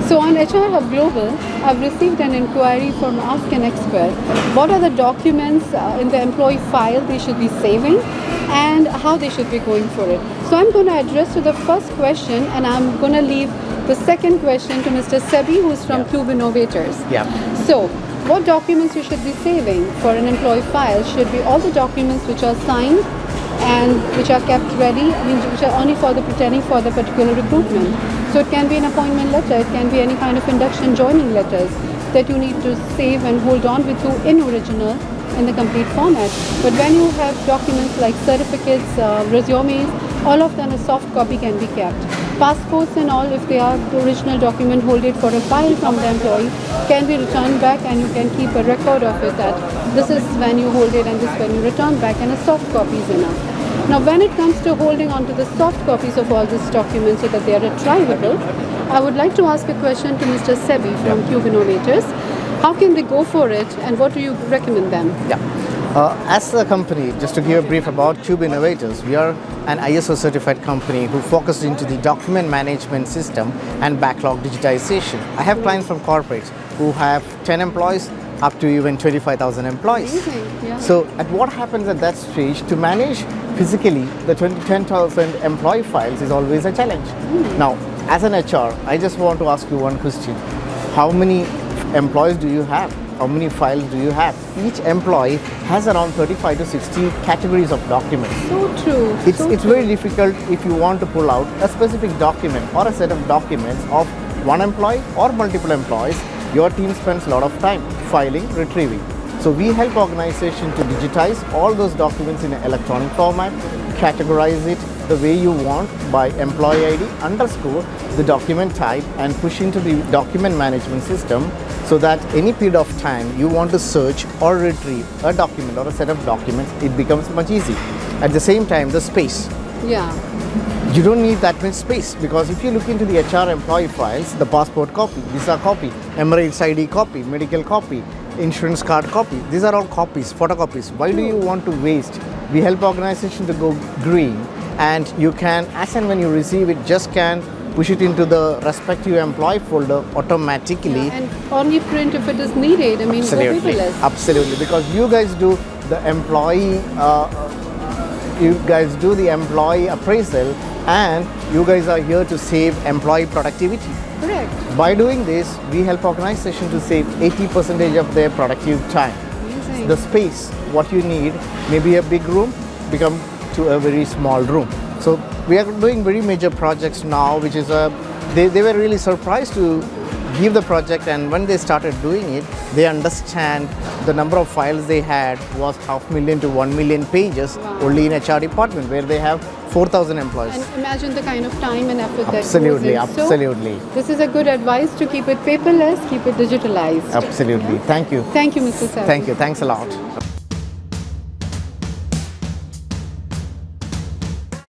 So on HR Hub Global, I've received an inquiry from Ask an Expert. What are the documents in the employee file they should be saving and how they should be going for it? So I'm going to address to the first question, and I'm going to leave the second question to Mr. Sebi, who's from Cube Innovators. Yeah. So what documents you should be saving for an employee file should be all the documents which are signed and which are kept ready, which are only for the pertaining for the particular recruitment. So it can be an appointment letter, it can be any kind of induction joining letters that you need to save and hold on with you in original in the complete format. But when you have documents like certificates, resumes, all of them a soft copy can be kept. Passports and all, if they are the original document holded for a file from the employee, can be returned back, and you can keep a record of it that this is when you hold it and this when you return back, and a soft copy is enough. Now when it comes to holding on to the soft copies of all these documents so that they are retrievable, I would like to ask a question to Mr. Sebi from Cube Innovators. How can they go for it, and what do you recommend them? Yeah. As a company, just to give a brief about Cube Innovators, we are an ISO certified company who focused into the document management system and backlog digitization. I have clients from corporates who have 10 employees up to even 25,000 employees. Amazing, yeah. So at what happens at that stage, to manage physically the 10,000 employee files is always a challenge. Now, as an HR, I just want to ask you one question. How many employees do you have? How many files do you have? Each employee has around 35 to 60 categories of documents. So true. It's very difficult if you want to pull out a specific document or a set of documents of one employee or multiple employees. Your team spends a lot of time filing, retrieving. So we help organizations to digitize all those documents in an electronic format, categorize it the way you want by employee ID underscore the document type, and push into the document management system, so that any period of time you want to search or retrieve a document or a set of documents, it becomes much easy. At the same time, the space. Yeah. You don't need that much space, because if you look into the HR employee files, the passport copy, visa copy, Emirates ID copy, medical copy, insurance card copy, these are all copies, photocopies. Why do you want to waste? We help organizations to go green, and you can, as and when you receive it, just can push it into the respective employee folder automatically. Yeah, and only print if it is needed. I mean, go paperless. Absolutely, because you guys do the employee appraisal, and you guys are here to save employee productivity. Correct. By doing this, we help organizations to save 80% of their productive time. Amazing. The space, what you need, maybe a big room, become to a very small room. So we are doing very major projects now, which is they were really surprised to give the project, and when they started doing it, they understand the number of files they had was 500,000 to 1 million pages. Wow. Only in HR department, where they have 4,000 employees. And imagine the kind of time and effort Absolutely, that goes in. absolutely. So, this is a good advice to keep it paperless, keep it digitalized. Absolutely. Thank you. Thank you, Mr. Sebi. Thank you. Thanks a lot.